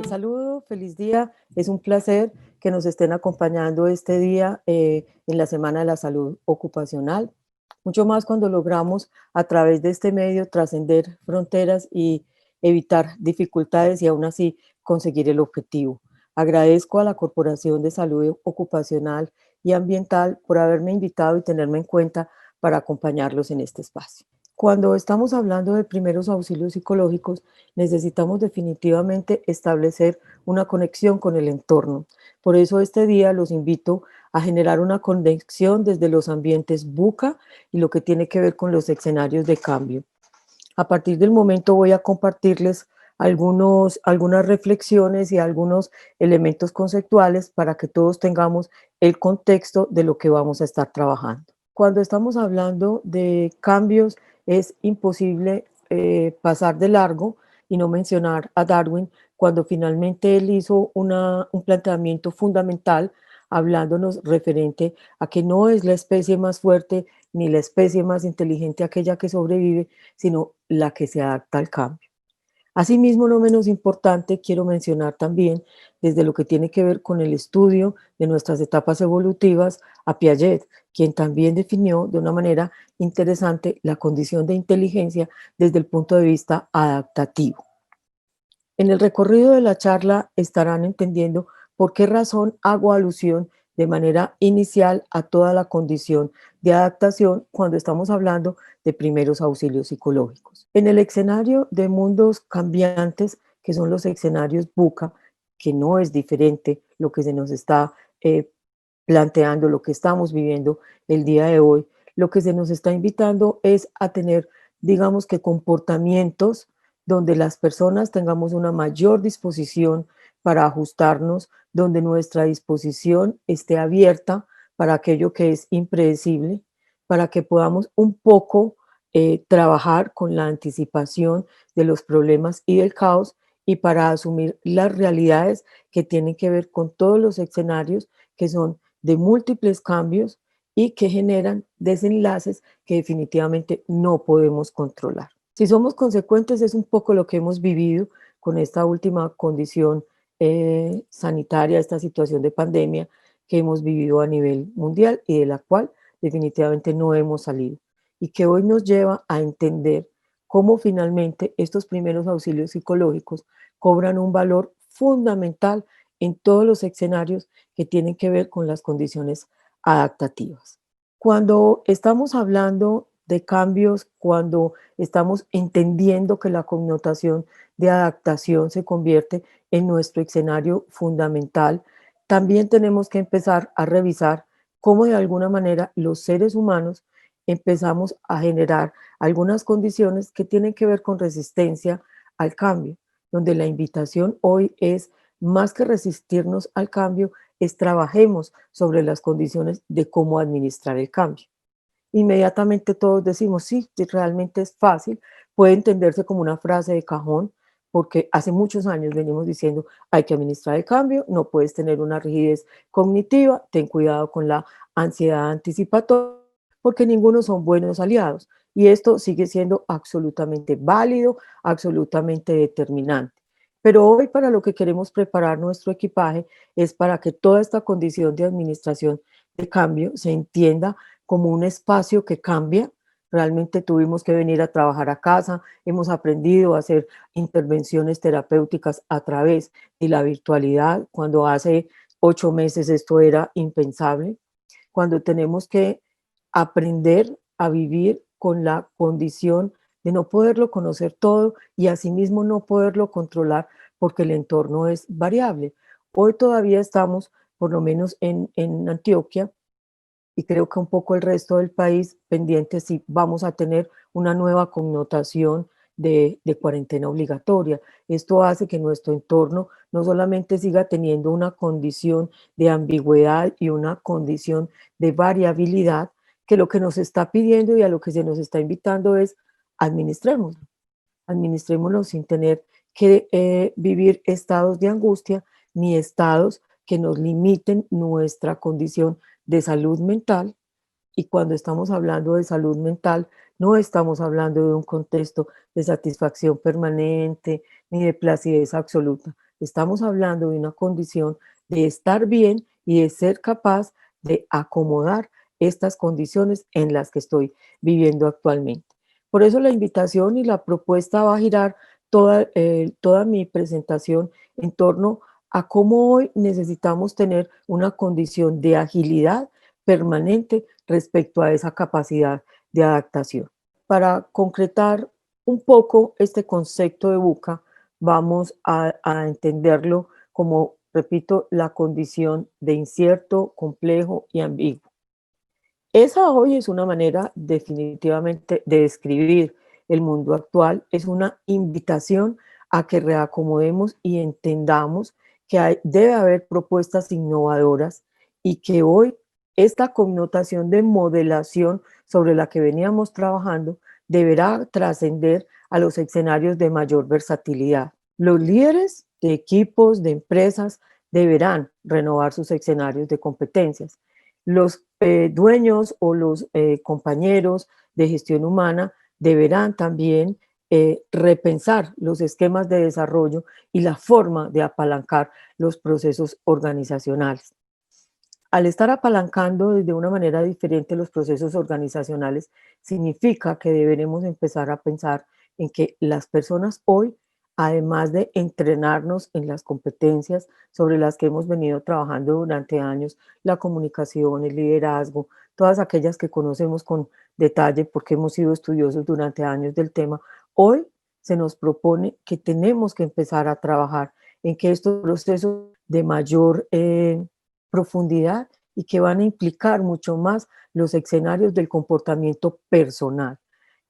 Saludo, feliz día. Es un placer que nos estén acompañando este día en la Semana de la Salud Ocupacional. Mucho más cuando logramos a través de este medio trascender fronteras y evitar dificultades y aún así conseguir el objetivo. Agradezco a la Corporación de Salud Ocupacional y Ambiental por haberme invitado y tenerme en cuenta para acompañarlos en este espacio. Cuando estamos hablando de primeros auxilios psicológicos, necesitamos definitivamente establecer una conexión con el entorno. Por eso este día los invito a generar una conexión desde los ambientes buca y lo que tiene que ver con los escenarios de cambio. A partir del momento voy a compartirles algunas reflexiones y algunos elementos conceptuales para que todos tengamos el contexto de lo que vamos a estar trabajando. Cuando estamos hablando de cambios, es imposible pasar de largo y no mencionar a Darwin cuando finalmente él hizo un planteamiento fundamental hablándonos referente a que no es la especie más fuerte ni la especie más inteligente aquella que sobrevive, sino la que se adapta al cambio. Asimismo, no menos importante, quiero mencionar también, desde lo que tiene que ver con el estudio de nuestras etapas evolutivas, a Piaget, quien también definió de una manera interesante la condición de inteligencia desde el punto de vista adaptativo. En el recorrido de la charla estarán entendiendo por qué razón hago alusión de manera inicial a toda la condición de adaptación cuando estamos hablando de primeros auxilios psicológicos. En el escenario de mundos cambiantes, que son los escenarios buca, que no es diferente lo que se nos está planteando, lo que estamos viviendo el día de hoy, lo que se nos está invitando es a tener, digamos que comportamientos donde las personas tengamos una mayor disposición para ajustarnos, donde nuestra disposición esté abierta para aquello que es impredecible, para que podamos un poco trabajar con la anticipación de los problemas y del caos y para asumir las realidades que tienen que ver con todos los escenarios que son de múltiples cambios y que generan desenlaces que definitivamente no podemos controlar. Si somos consecuentes, es un poco lo que hemos vivido con esta última condición sanitaria, esta situación de pandemia que hemos vivido a nivel mundial y de la cual definitivamente no hemos salido. Y que hoy nos lleva a entender cómo finalmente estos primeros auxilios psicológicos cobran un valor fundamental en todos los escenarios que tienen que ver con las condiciones adaptativas. Cuando estamos hablando de cambios, cuando estamos entendiendo que la connotación de adaptación se convierte en nuestro escenario fundamental, también tenemos que empezar a revisar cómo de alguna manera los seres humanos empezamos a generar algunas condiciones que tienen que ver con resistencia al cambio, donde la invitación hoy es más que resistirnos al cambio, es trabajemos sobre las condiciones de cómo administrar el cambio. Inmediatamente todos decimos, sí, realmente es fácil, puede entenderse como una frase de cajón, porque hace muchos años venimos diciendo, hay que administrar el cambio, no puedes tener una rigidez cognitiva, ten cuidado con la ansiedad anticipatoria, porque ninguno son buenos aliados. Y esto sigue siendo absolutamente válido, absolutamente determinante. Pero hoy para lo que queremos preparar nuestro equipaje es para que toda esta condición de administración de cambio se entienda como un espacio que cambia. Realmente tuvimos que venir a trabajar a casa, hemos aprendido a hacer intervenciones terapéuticas a través de la virtualidad, cuando hace 8 meses esto era impensable, cuando tenemos que aprender a vivir con la condición de no poderlo conocer todo y asimismo no poderlo controlar porque el entorno es variable. Hoy todavía estamos, por lo menos en Antioquia, y creo que un poco el resto del país pendiente si vamos a tener una nueva connotación de cuarentena obligatoria. Esto hace que nuestro entorno no solamente siga teniendo una condición de ambigüedad y una condición de variabilidad, que lo que nos está pidiendo y a lo que se nos está invitando es administrémoslo, administrémoslo sin tener que vivir estados de angustia ni estados que nos limiten nuestra condición de salud mental. Y cuando estamos hablando de salud mental, no estamos hablando de un contexto de satisfacción permanente ni de placidez absoluta. estamos hablando de una condición de estar bien y de ser capaz de acomodar estas condiciones en las que estoy viviendo actualmente. Por eso la invitación y la propuesta va a girar toda mi presentación en torno a cómo hoy necesitamos tener una condición de agilidad permanente respecto a esa capacidad de adaptación. Para concretar un poco este concepto de VUCA, vamos a entenderlo como, repito, la condición de incierto, complejo y ambiguo. Esa hoy es una manera definitivamente de describir el mundo actual, es una invitación a que reacomodemos y entendamos que debe haber propuestas innovadoras y que hoy esta connotación de modelación sobre la que veníamos trabajando deberá trascender a los escenarios de mayor versatilidad. Los líderes de equipos, de empresas, deberán renovar sus escenarios de competencias. Los dueños o los compañeros de gestión humana deberán también repensar los esquemas de desarrollo y la forma de apalancar los procesos organizacionales. Al estar apalancando de una manera diferente los procesos organizacionales, significa que deberemos empezar a pensar en que las personas hoy, además de entrenarnos en las competencias sobre las que hemos venido trabajando durante años, la comunicación, el liderazgo, todas aquellas que conocemos con detalle porque hemos sido estudiosos durante años del tema, hoy se nos propone que tenemos que empezar a trabajar en que estos procesos de mayor profundidad y que van a implicar mucho más los escenarios del comportamiento personal.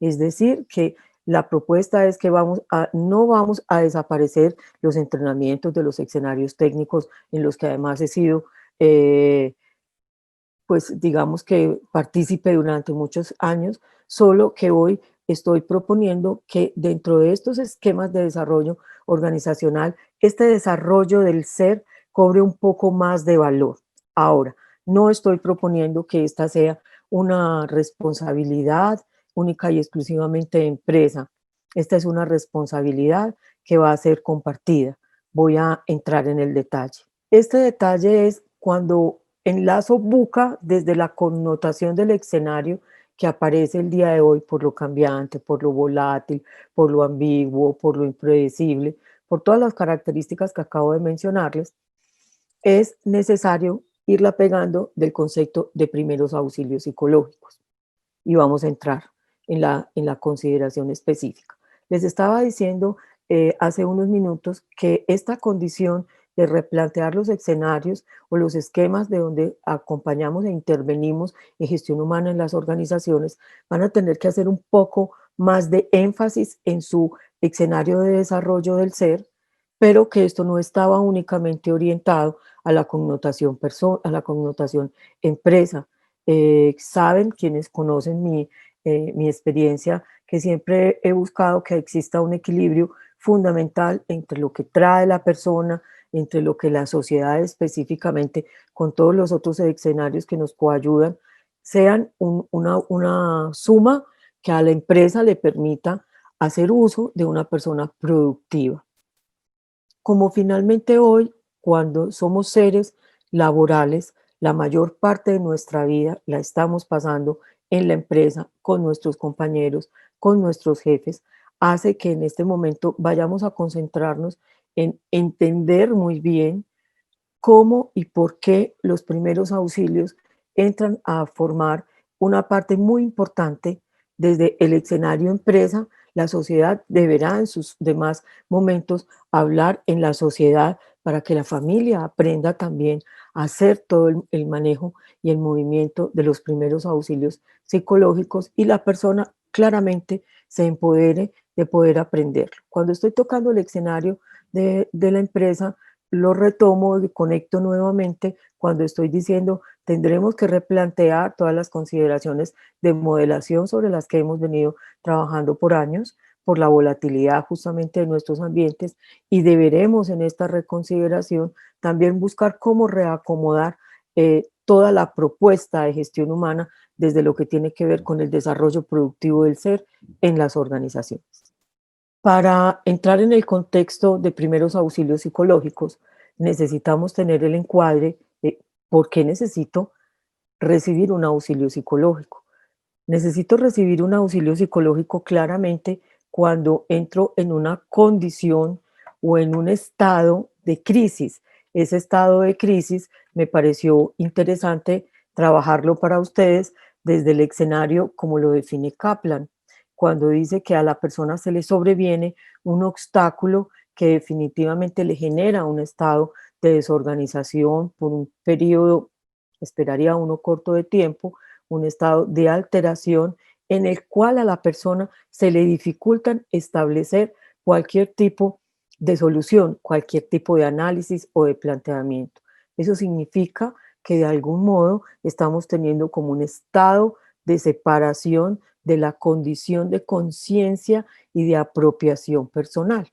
Es decir, que la propuesta es que no vamos a desaparecer los entrenamientos de los escenarios técnicos en los que además he sido, pues digamos que partícipe durante muchos años, solo que hoy estoy proponiendo que dentro de estos esquemas de desarrollo organizacional, este desarrollo del ser cobre un poco más de valor. Ahora, no estoy proponiendo que esta sea una responsabilidad única y exclusivamente de empresa. Esta es una responsabilidad que va a ser compartida. Voy a entrar en el detalle. Este detalle es cuando enlazo VUCA desde la connotación del escenario que aparece el día de hoy por lo cambiante, por lo volátil, por lo ambiguo, por lo impredecible, por todas las características que acabo de mencionarles, es necesario irla pegando del concepto de primeros auxilios psicológicos. Y vamos a entrar en la consideración específica. Les estaba diciendo hace unos minutos que esta condición de replantear los escenarios o los esquemas de donde acompañamos e intervenimos en gestión humana en las organizaciones van a tener que hacer un poco más de énfasis en su escenario de desarrollo del ser, pero que esto no estaba únicamente orientado a la connotación a la connotación empresa. Saben quienes conocen mi experiencia que siempre he buscado que exista un equilibrio fundamental entre lo que trae la persona, entre lo que la sociedad específicamente, con todos los otros escenarios que nos coayudan, sean una suma que a la empresa le permita hacer uso de una persona productiva. Como finalmente hoy, cuando somos seres laborales, la mayor parte de nuestra vida la estamos pasando en la empresa, con nuestros compañeros, con nuestros jefes, hace que en este momento vayamos a concentrarnos en entender muy bien cómo y por qué los primeros auxilios entran a formar una parte muy importante desde el escenario empresa. La sociedad deberá en sus demás momentos hablar en la sociedad para que la familia aprenda también a hacer todo el manejo y el movimiento de los primeros auxilios psicológicos y la persona claramente se empodere de poder aprender. Cuando estoy tocando el escenario de la empresa, lo retomo y conecto nuevamente cuando estoy diciendo tendremos que replantear todas las consideraciones de modelación sobre las que hemos venido trabajando por años, por la volatilidad justamente de nuestros ambientes y deberemos en esta reconsideración también buscar cómo reacomodar toda la propuesta de gestión humana desde lo que tiene que ver con el desarrollo productivo del ser en las organizaciones. Para entrar en el contexto de primeros auxilios psicológicos, necesitamos tener el encuadre de por qué necesito recibir un auxilio psicológico. Necesito recibir un auxilio psicológico claramente cuando entro en una condición o en un estado de crisis. Ese estado de crisis me pareció interesante trabajarlo para ustedes desde el escenario como lo define Kaplan, cuando dice que a la persona se le sobreviene un obstáculo que definitivamente le genera un estado de desorganización por un periodo, esperaría uno corto de tiempo, un estado de alteración en el cual a la persona se le dificultan establecer cualquier tipo de solución, cualquier tipo de análisis o de planteamiento. Eso significa que de algún modo estamos teniendo como un estado de separación de la condición de conciencia y de apropiación personal.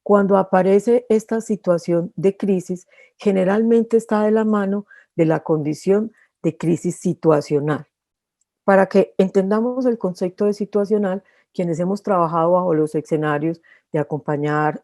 Cuando aparece esta situación de crisis, generalmente está de la mano de la condición de crisis situacional. Para que entendamos el concepto de situacional, quienes hemos trabajado bajo los escenarios de acompañar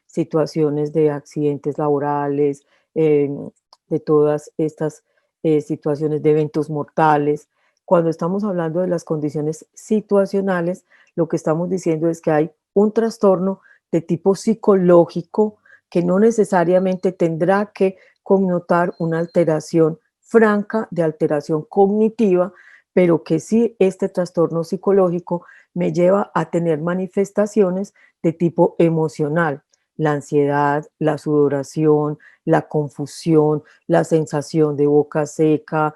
situaciones de accidentes laborales, de todas estas situaciones de eventos mortales, cuando estamos hablando de las condiciones situacionales, lo que estamos diciendo es que hay un trastorno de tipo psicológico que no necesariamente tendrá que connotar una alteración franca de alteración cognitiva, pero que sí este trastorno psicológico me lleva a tener manifestaciones de tipo emocional, la ansiedad, la sudoración, la confusión, la sensación de boca seca,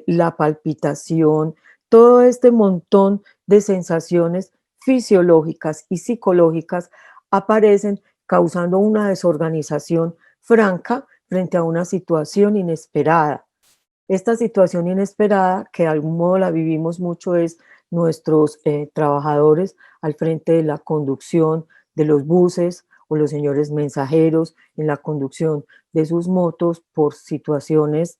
la palpitación, todo este montón de sensaciones fisiológicas y psicológicas aparecen causando una desorganización franca frente a una situación inesperada. Esta situación inesperada, que de algún modo la vivimos mucho, es nuestros trabajadores al frente de la conducción de los buses o los señores mensajeros en la conducción de sus motos por situaciones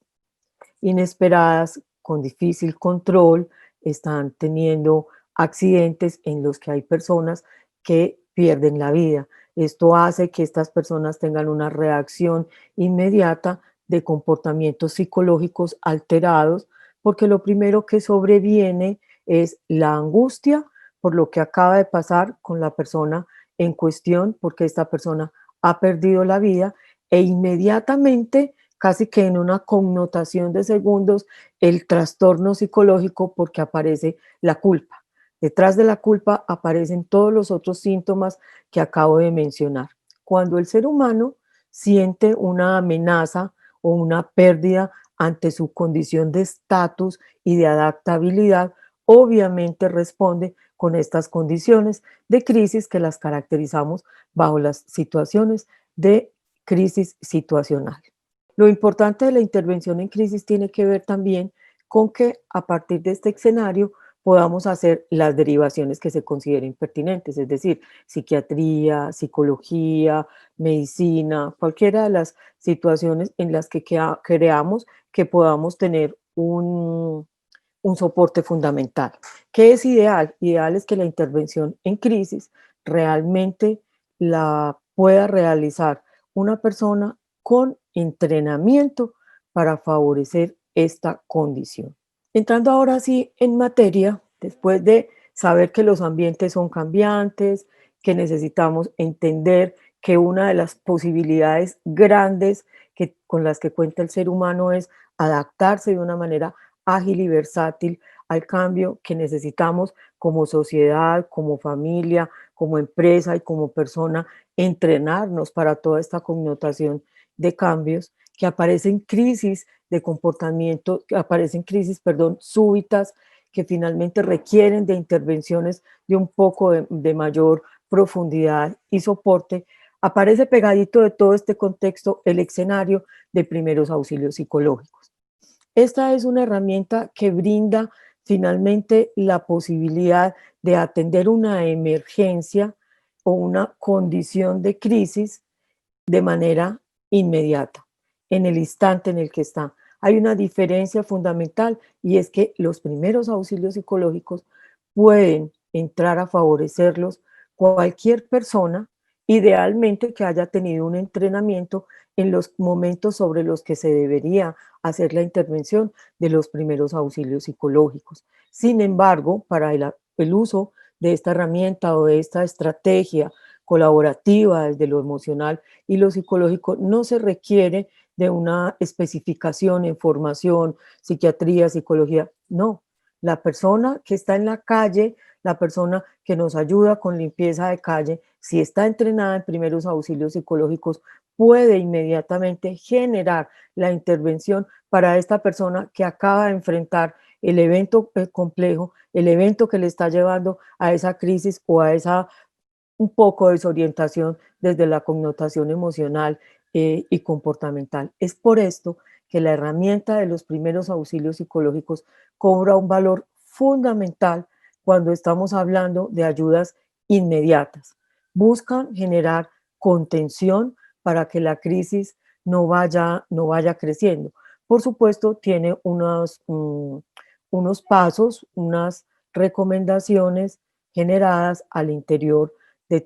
inesperadas, con difícil control, están teniendo accidentes en los que hay personas que pierden la vida. Esto hace que estas personas tengan una reacción inmediata de comportamientos psicológicos alterados, porque lo primero que sobreviene es la angustia por lo que acaba de pasar con la persona en cuestión, porque esta persona ha perdido la vida e inmediatamente, casi que en una connotación de segundos, el trastorno psicológico porque aparece la culpa. Detrás de la culpa aparecen todos los otros síntomas que acabo de mencionar. Cuando el ser humano siente una amenaza o una pérdida ante su condición de estatus y de adaptabilidad, obviamente responde con estas condiciones de crisis que las caracterizamos bajo las situaciones de crisis situacional. Lo importante de la intervención en crisis tiene que ver también con que a partir de este escenario podamos hacer las derivaciones que se consideren pertinentes, es decir, psiquiatría, psicología, medicina, cualquiera de las situaciones en las que creamos que podamos tener un soporte fundamental. ¿Qué es ideal? Ideal es que la intervención en crisis realmente la pueda realizar una persona con entrenamiento para favorecer esta condición. Entrando ahora sí en materia, después de saber que los ambientes son cambiantes, que necesitamos entender que una de las posibilidades grandes con las que cuenta el ser humano es adaptarse de una manera ágil y versátil al cambio que necesitamos como sociedad, como familia, como empresa y como persona, entrenarnos para toda esta connotación de cambios, que aparecen crisis de comportamiento, que aparecen crisis, perdón, súbitas, que finalmente requieren de intervenciones de un poco de mayor profundidad y soporte. Aparece pegadito de todo este contexto el escenario de primeros auxilios psicológicos. Esta es una herramienta que brinda finalmente la posibilidad de atender una emergencia o una condición de crisis de manera inmediata, en el instante en el que está. Hay una diferencia fundamental y es que los primeros auxilios psicológicos pueden entrar a favorecerlos cualquier persona, idealmente que haya tenido un entrenamiento en los momentos sobre los que se debería hacer la intervención de los primeros auxilios psicológicos. Sin embargo, para el uso de esta herramienta o de esta estrategia colaborativa desde lo emocional y lo psicológico, no se requiere de una especificación en formación, psiquiatría, psicología. No, la persona que está en la calle, la persona que nos ayuda con limpieza de calle, si está entrenada en primeros auxilios psicológicos, puede inmediatamente generar la intervención para esta persona que acaba de enfrentar el evento complejo, el evento que le está llevando a esa crisis o a esa un poco de desorientación desde la connotación emocional y comportamental. Es por esto que la herramienta de los primeros auxilios psicológicos cobra un valor fundamental cuando estamos hablando de ayudas inmediatas. Buscan generar contención para que la crisis no vaya creciendo. Por supuesto, tiene unos pasos, unas recomendaciones generadas al interior de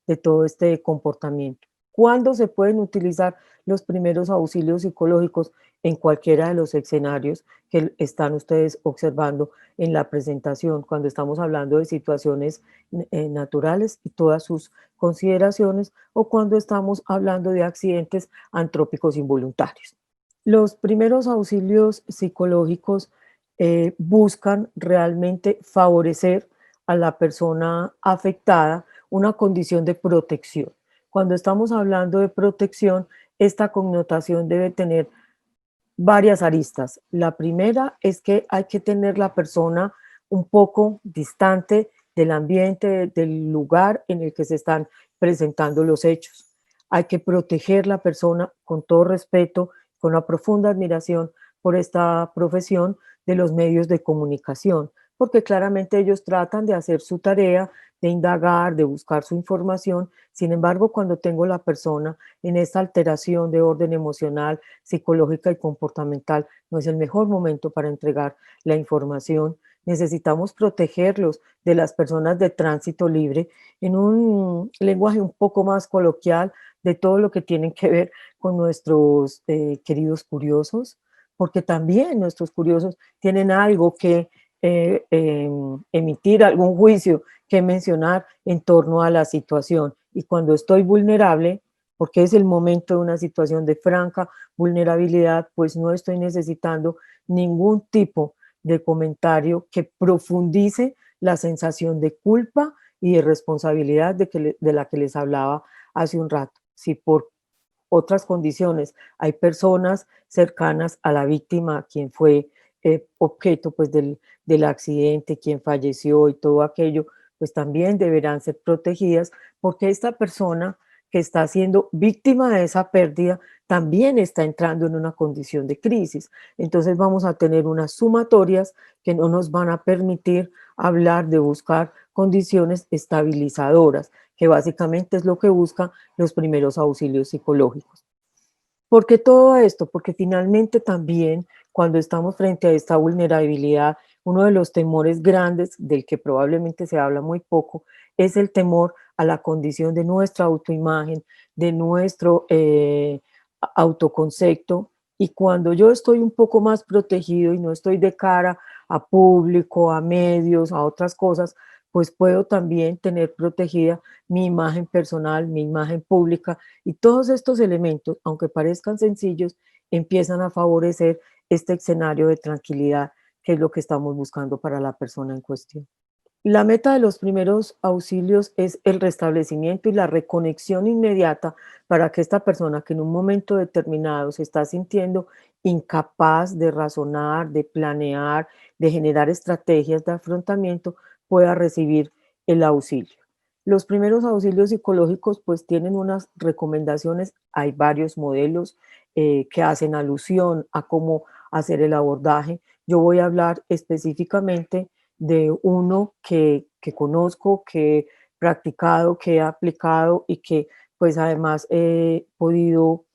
de todo este comportamiento. ¿Cuándo se pueden utilizar los primeros auxilios psicológicos? En cualquiera de los escenarios que están ustedes observando en la presentación, cuando estamos hablando de situaciones naturales y todas sus consideraciones, o cuando estamos hablando de accidentes antrópicos involuntarios. Los primeros auxilios psicológicos buscan realmente favorecer a la persona afectada una condición de protección. Cuando estamos hablando de protección, esta connotación debe tener varias aristas. La primera es que hay que tener la persona un poco distante del ambiente, del lugar en el que se están presentando los hechos. Hay que proteger la persona con todo respeto, con una profunda admiración por esta profesión de los medios de comunicación, porque claramente ellos tratan de hacer su tarea, de indagar, de buscar su información. Sin embargo, cuando tengo la persona en esta alteración de orden emocional, psicológica y comportamental, no es el mejor momento para entregar la información. Necesitamos protegerlos de las personas de tránsito libre en un lenguaje un poco más coloquial de todo lo que tienen que ver con nuestros queridos curiosos, porque también nuestros curiosos tienen algo que emitir, algún juicio que mencionar en torno a la situación. Y cuando estoy vulnerable, porque es el momento de una situación de franca vulnerabilidad, pues no estoy necesitando ningún tipo de comentario que profundice la sensación de culpa y de responsabilidad de la que les hablaba hace un rato. Si por otras condiciones hay personas cercanas a la víctima, quien fue objeto pues, del accidente, quien falleció y todo aquello, pues también deberán ser protegidas porque esta persona que está siendo víctima de esa pérdida también está entrando en una condición de crisis. Entonces vamos a tener unas sumatorias que no nos van a permitir hablar de buscar condiciones estabilizadoras, que básicamente es lo que buscan los primeros auxilios psicológicos. ¿Por qué todo esto? Porque finalmente también cuando estamos frente a esta vulnerabilidad, uno de los temores grandes, del que probablemente se habla muy poco, es el temor a la condición de nuestra autoimagen, de nuestro autoconcepto. Y cuando yo estoy un poco más protegido y no estoy de cara a público, a medios, a otras cosas, pues puedo también tener protegida mi imagen personal, mi imagen pública y todos estos elementos, aunque parezcan sencillos, empiezan a favorecer este escenario de tranquilidad, que es lo que estamos buscando para la persona en cuestión. La meta de los primeros auxilios es el restablecimiento y la reconexión inmediata para que esta persona que en un momento determinado se está sintiendo incapaz de razonar, de planear, de generar estrategias de afrontamiento, pueda recibir el auxilio. Los primeros auxilios psicológicos pues tienen unas recomendaciones, hay varios modelos que hacen alusión a cómo hacer el abordaje. Yo voy a hablar específicamente de uno que conozco, que he practicado, que he aplicado y que pues además he podido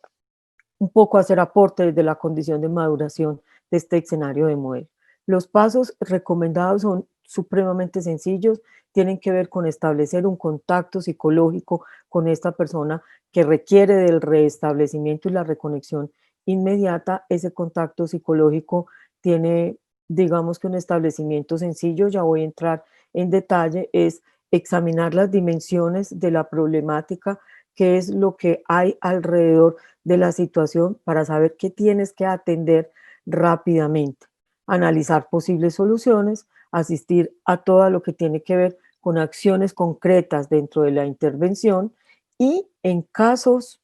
un poco hacer aporte desde la condición de maduración de este escenario de modelo. Los pasos recomendados son supremamente sencillos, tienen que ver con establecer un contacto psicológico con esta persona que requiere del restablecimiento y la reconexión inmediata. Ese contacto psicológico tiene, digamos que un establecimiento sencillo, ya voy a entrar en detalle, es examinar las dimensiones de la problemática, qué es lo que hay alrededor de la situación para saber qué tienes que atender rápidamente, analizar posibles soluciones, asistir a todo lo que tiene que ver con acciones concretas dentro de la intervención y en casos,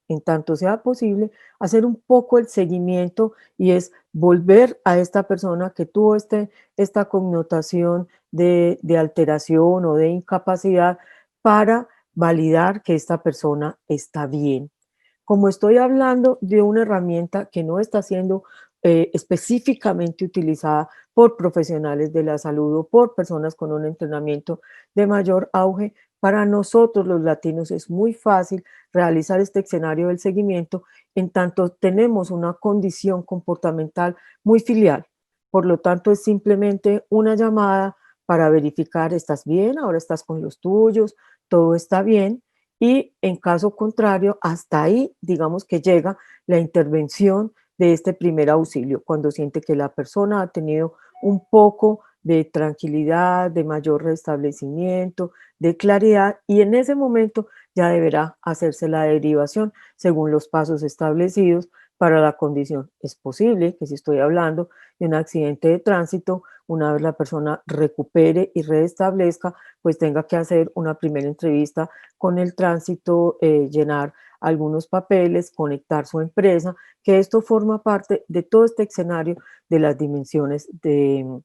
en tanto sea posible, hacer un poco el seguimiento y es volver a esta persona que tuvo esta connotación de alteración o de incapacidad para validar que esta persona está bien. Como estoy hablando de una herramienta que no está siendo específicamente utilizada por profesionales de la salud o por personas con un entrenamiento de mayor auge, para nosotros los latinos es muy fácil realizar este escenario del seguimiento en tanto tenemos una condición comportamental muy filial. Por lo tanto, es simplemente una llamada para verificar, ¿estás bien? Ahora estás con los tuyos, todo está bien, y en caso contrario, hasta ahí, digamos que llega la intervención de este primer auxilio, cuando siente que la persona ha tenido un poco de tranquilidad, de mayor restablecimiento, de claridad, y en ese momento ya deberá hacerse la derivación según los pasos establecidos para la condición. Es posible que si estoy hablando de un accidente de tránsito, una vez la persona recupere y restablezca, pues tenga que hacer una primera entrevista con el tránsito, llenar algunos papeles, conectar su empresa, que esto forma parte de todo este escenario de las dimensiones del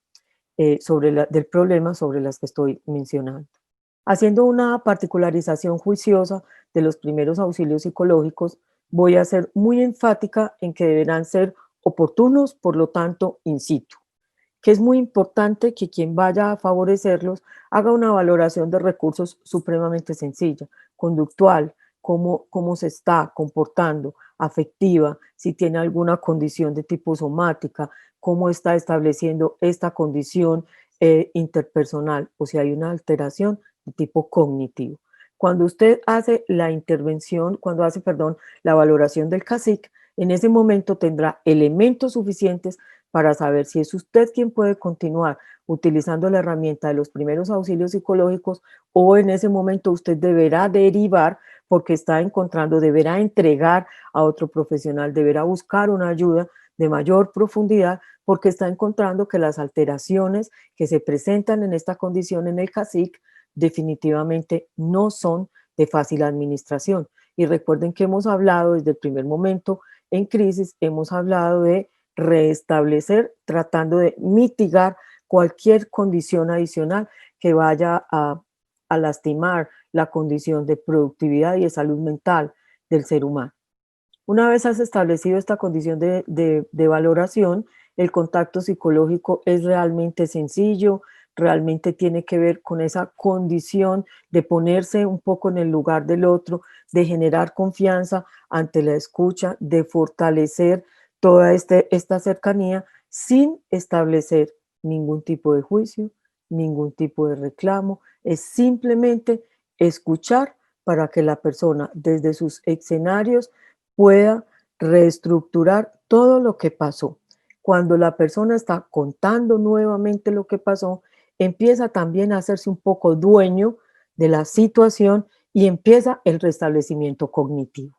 problema sobre las que estoy mencionando. Haciendo una particularización juiciosa de los primeros auxilios psicológicos, voy a ser muy enfática en que deberán ser oportunos, por lo tanto, in situ, que es muy importante que quien vaya a favorecerlos haga una valoración de recursos supremamente sencilla, conductual, cómo se está comportando, afectiva, si tiene alguna condición de tipo somática, cómo está estableciendo esta condición interpersonal o si hay una alteración de tipo cognitivo. Cuando usted hace la intervención, cuando hace, perdón, la valoración del CASIC, en ese momento tendrá elementos suficientes para saber si es usted quien puede continuar utilizando la herramienta de los primeros auxilios psicológicos o en ese momento usted deberá derivar porque está encontrando, deberá entregar a otro profesional, deberá buscar una ayuda de mayor profundidad porque está encontrando que las alteraciones que se presentan en esta condición en el CASIC definitivamente no son de fácil administración. Y recuerden que hemos hablado desde el primer momento en crisis, hemos hablado de restablecer, tratando de mitigar cualquier condición adicional que vaya a lastimar la condición de productividad y de salud mental del ser humano. Una vez has establecido esta condición de valoración, el contacto psicológico es realmente sencillo, realmente tiene que ver con esa condición de ponerse un poco en el lugar del otro, de generar confianza ante la escucha, de fortalecer toda esta cercanía sin establecer ningún tipo de juicio, ningún tipo de reclamo, es simplemente escuchar para que la persona desde sus escenarios pueda reestructurar todo lo que pasó. Cuando la persona está contando nuevamente lo que pasó, empieza también a hacerse un poco dueño de la situación y empieza el restablecimiento cognitivo.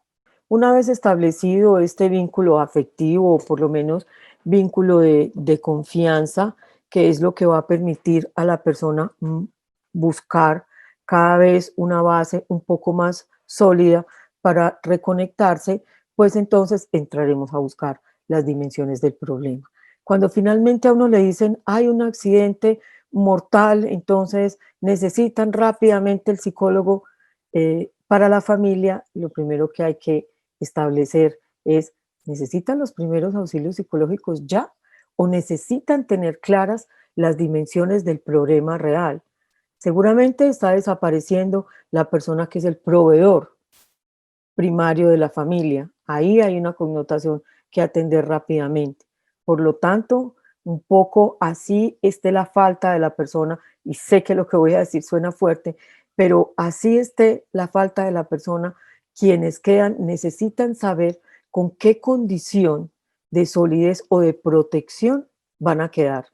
Una vez establecido este vínculo afectivo o por lo menos vínculo de confianza, que es lo que va a permitir a la persona buscar cada vez una base un poco más sólida para reconectarse, pues entonces entraremos a buscar las dimensiones del problema. Cuando finalmente a uno le dicen hay un accidente mortal, entonces necesitan rápidamente el psicólogo para la familia, lo primero que hay que establecer es, ¿necesitan los primeros auxilios psicológicos ya o necesitan tener claras las dimensiones del problema real? Seguramente está desapareciendo la persona que es el proveedor primario de la familia. Ahí hay una connotación que atender rápidamente. Por lo tanto, un poco así esté la falta de la persona, y sé que lo que voy a decir suena fuerte, pero así esté la falta de la persona, quienes quedan necesitan saber con qué condición de solidez o de protección van a quedar.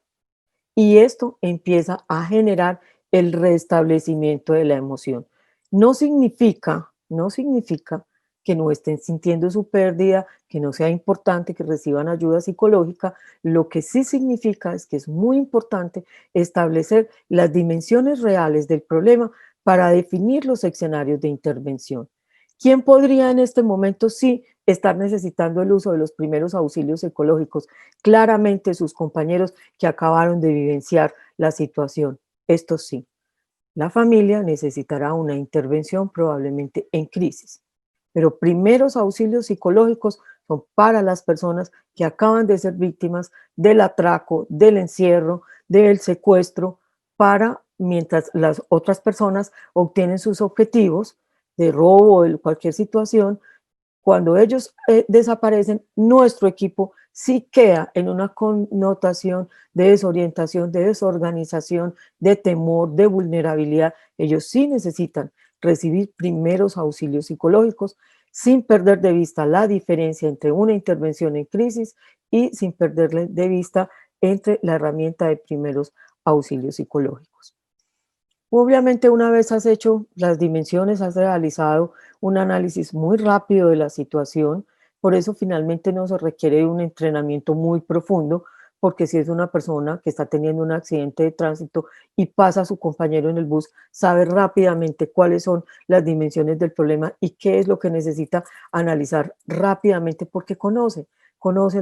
Y esto empieza a generar el restablecimiento de la emoción. No significa que no estén sintiendo su pérdida, que no sea importante que reciban ayuda psicológica. Lo que sí significa es que es muy importante establecer las dimensiones reales del problema para definir los escenarios de intervención. ¿Quién podría en este momento sí estar necesitando el uso de los primeros auxilios psicológicos? Claramente sus compañeros que acabaron de vivenciar la situación. Esto sí, la familia necesitará una intervención probablemente en crisis, pero primeros auxilios psicológicos son para las personas que acaban de ser víctimas del atraco, del encierro, del secuestro, para mientras las otras personas obtienen sus objetivos de robo o de cualquier situación. Cuando ellos desaparecen, nuestro equipo sí queda en una connotación de desorientación, de desorganización, de temor, de vulnerabilidad. Ellos sí necesitan recibir primeros auxilios psicológicos sin perder de vista la diferencia entre una intervención en crisis y sin perderle de vista entre la herramienta de primeros auxilios psicológicos. Obviamente, una vez has hecho las dimensiones, has realizado un análisis muy rápido de la situación, por eso finalmente no se requiere un entrenamiento muy profundo, porque si es una persona que está teniendo un accidente de tránsito y pasa a su compañero en el bus, sabe rápidamente cuáles son las dimensiones del problema y qué es lo que necesita analizar rápidamente porque conoce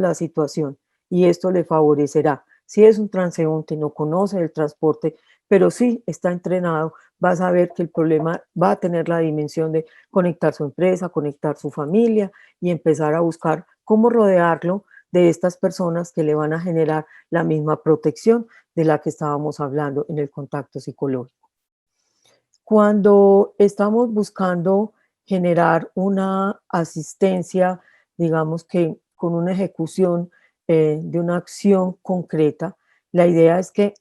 la situación y esto le favorecerá. Si es un transeúnte, no conoce el transporte, pero sí está entrenado, va a saber que el problema va a tener la dimensión de conectar su empresa, conectar su familia y empezar a buscar cómo rodearlo de estas personas que le van a generar la misma protección de la que estábamos hablando en el contacto psicológico. Cuando estamos buscando generar una asistencia, digamos que con una ejecución de una acción concreta, la idea es que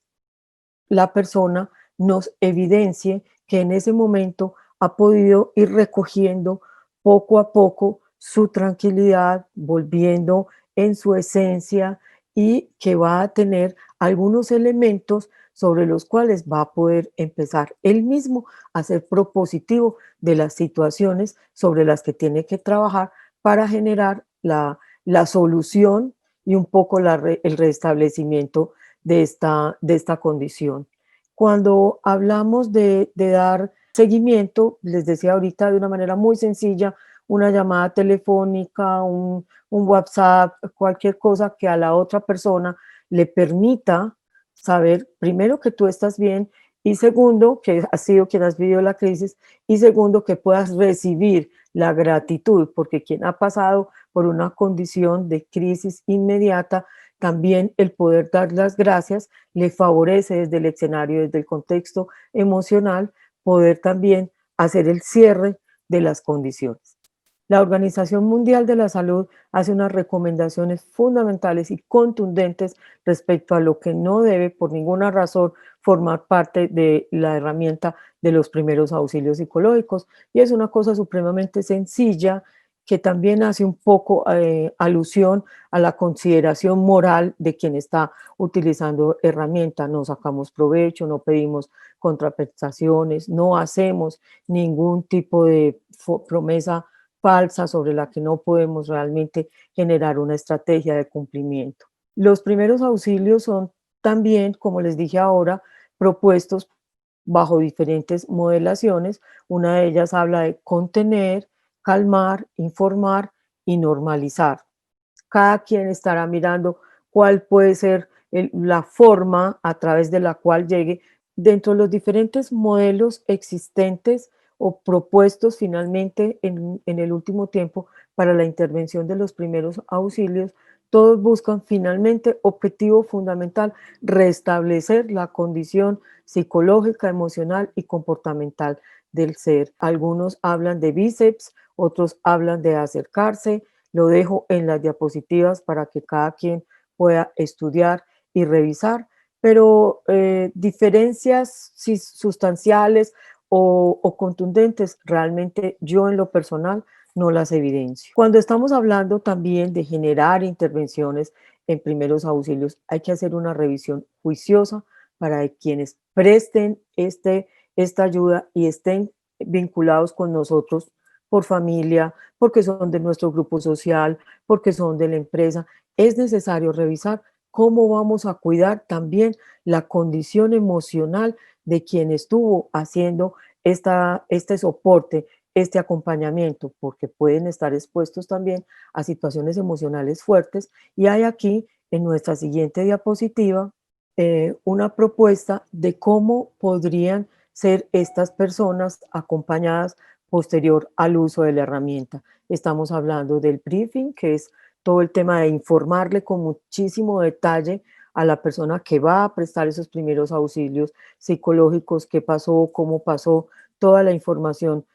la persona nos evidencie que en ese momento ha podido ir recogiendo poco a poco su tranquilidad, volviendo en su esencia y que va a tener algunos elementos sobre los cuales va a poder empezar él mismo a ser propositivo de las situaciones sobre las que tiene que trabajar para generar la solución y un poco el restablecimiento de esta condición. Cuando hablamos de dar seguimiento, les decía ahorita de una manera muy sencilla, una llamada telefónica, un WhatsApp, cualquier cosa que a la otra persona le permita saber, primero, que tú estás bien, y segundo, que has sido quien has vivido la crisis, y segundo, que puedas recibir la gratitud, porque quien ha pasado por una condición de crisis inmediata, también el poder dar las gracias le favorece desde el escenario, desde el contexto emocional, poder también hacer el cierre de las condiciones. La Organización Mundial de la Salud hace unas recomendaciones fundamentales y contundentes respecto a lo que no debe por ninguna razón formar parte de la herramienta de los primeros auxilios psicológicos. Y es una cosa supremamente sencilla que también hace un poco alusión a la consideración moral de quien está utilizando herramienta. No sacamos provecho, no pedimos contraprestaciones, no hacemos ningún tipo de promesa falsa sobre la que no podemos realmente generar una estrategia de cumplimiento. Los primeros auxilios son también, como les dije ahora, propuestos bajo diferentes modelaciones. Una de ellas habla de contener, calmar, informar y normalizar. Cada quien estará mirando cuál puede ser la forma a través de la cual llegue dentro de los diferentes modelos existentes o propuestos finalmente en el último tiempo para la intervención de los primeros auxilios. Todos buscan finalmente objetivo fundamental, restablecer la condición psicológica, emocional y comportamental del ser. Algunos hablan de bíceps, otros hablan de acercarse. Lo dejo en las diapositivas para que cada quien pueda estudiar y revisar, pero diferencias sustanciales o contundentes, realmente yo en lo personal no las evidencio. Cuando estamos hablando también de generar intervenciones en primeros auxilios, hay que hacer una revisión juiciosa para quienes presten esta ayuda y estén vinculados con nosotros por familia, porque son de nuestro grupo social, porque son de la empresa. Es necesario revisar cómo vamos a cuidar también la condición emocional de quien estuvo haciendo este soporte, este acompañamiento, porque pueden estar expuestos también a situaciones emocionales fuertes. Y hay aquí, en nuestra siguiente diapositiva, una propuesta de cómo podrían ser estas personas acompañadas posterior al uso de la herramienta. Estamos hablando del briefing, que es todo el tema de informarle con muchísimo detalle a la persona que va a prestar esos primeros auxilios psicológicos, qué pasó, cómo pasó, toda la información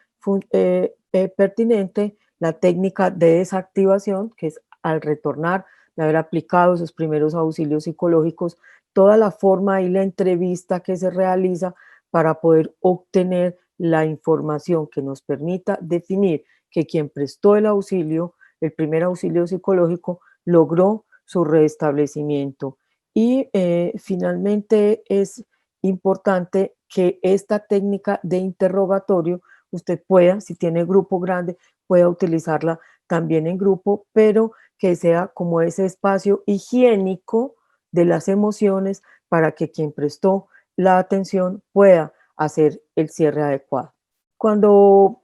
pertinente, la técnica de desactivación, que es al retornar de haber aplicado esos primeros auxilios psicológicos, toda la forma y la entrevista que se realiza para poder obtener la información que nos permita definir que quien prestó el auxilio, el primer auxilio psicológico, logró su restablecimiento. Y finalmente es importante que esta técnica de interrogatorio usted pueda, si tiene grupo grande, pueda utilizarla también en grupo, pero que sea como ese espacio higiénico de las emociones para que quien prestó la atención pueda hacer el cierre adecuado. Cuando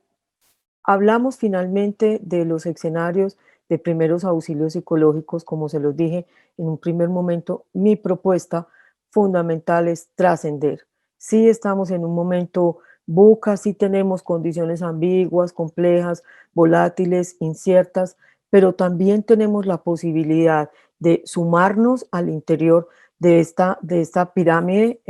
hablamos finalmente de los escenarios de primeros auxilios psicológicos, como se los dije en un primer momento, mi propuesta fundamental es trascender. Sí estamos en un momento buca, sí tenemos condiciones ambiguas, complejas, volátiles, inciertas, pero también tenemos la posibilidad de sumarnos al interior de esta pirámide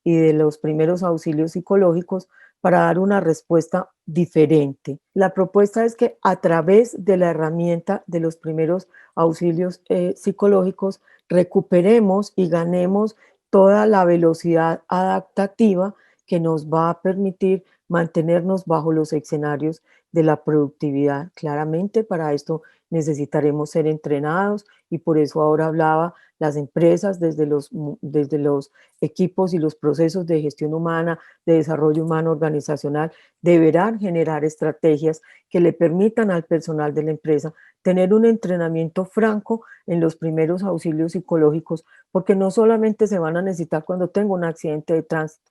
y de los primeros auxilios psicológicos para dar una respuesta diferente. La propuesta es que a través de la herramienta de los primeros auxilios psicológicos recuperemos y ganemos toda la velocidad adaptativa que nos va a permitir mantenernos bajo los escenarios de la productividad. Claramente para esto necesitaremos ser entrenados y por eso ahora hablaba las empresas desde los equipos y los procesos de gestión humana, de desarrollo humano organizacional, deberán generar estrategias que le permitan al personal de la empresa tener un entrenamiento franco en los primeros auxilios psicológicos, porque no solamente se van a necesitar cuando tengo un accidente de tránsito,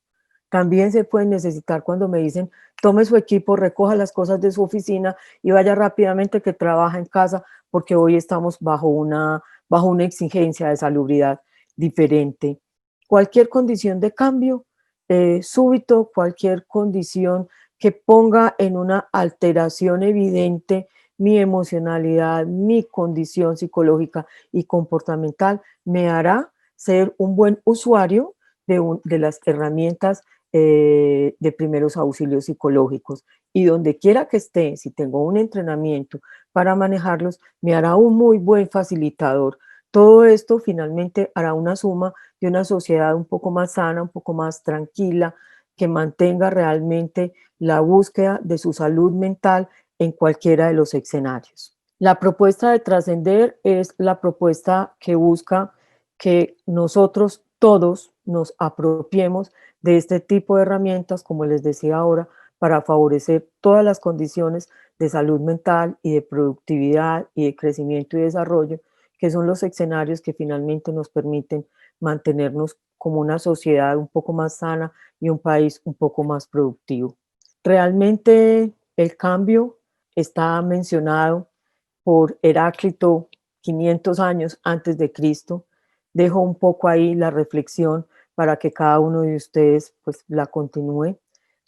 también se pueden necesitar cuando me dicen, tome su equipo, recoja las cosas de su oficina y vaya rápidamente que trabaja en casa, porque hoy estamos bajo una exigencia de salubridad diferente. Cualquier condición de cambio súbito, cualquier condición que ponga en una alteración evidente mi emocionalidad, mi condición psicológica y comportamental, me hará ser un buen usuario de las herramientas de primeros auxilios psicológicos. Y donde quiera que esté, si tengo un entrenamiento para manejarlos, me hará un muy buen facilitador. Todo esto finalmente hará una suma de una sociedad un poco más sana, un poco más tranquila, que mantenga realmente la búsqueda de su salud mental en cualquiera de los escenarios. La propuesta de trascender es la propuesta que busca que nosotros todos nos apropiemos de este tipo de herramientas, como les decía ahora, para favorecer todas las condiciones de salud mental y de productividad y de crecimiento y desarrollo, que son los escenarios que finalmente nos permiten mantenernos como una sociedad un poco más sana y un país un poco más productivo. Realmente el cambio está mencionado por Heráclito 500 años antes de Cristo. Dejo un poco ahí la reflexión para que cada uno de ustedes pues la continúe.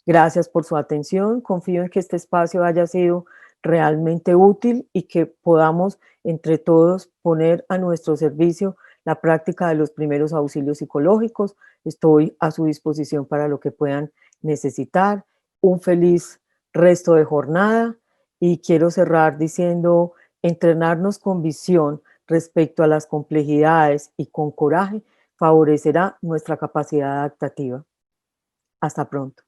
Gracias por su atención. Confío en que este espacio haya sido realmente útil y que podamos entre todos poner a nuestro servicio la práctica de los primeros auxilios psicológicos. Estoy a su disposición para lo que puedan necesitar. Un feliz resto de jornada y quiero cerrar diciendo entrenarnos con visión respecto a las complejidades y con coraje favorecerá nuestra capacidad adaptativa. Hasta pronto.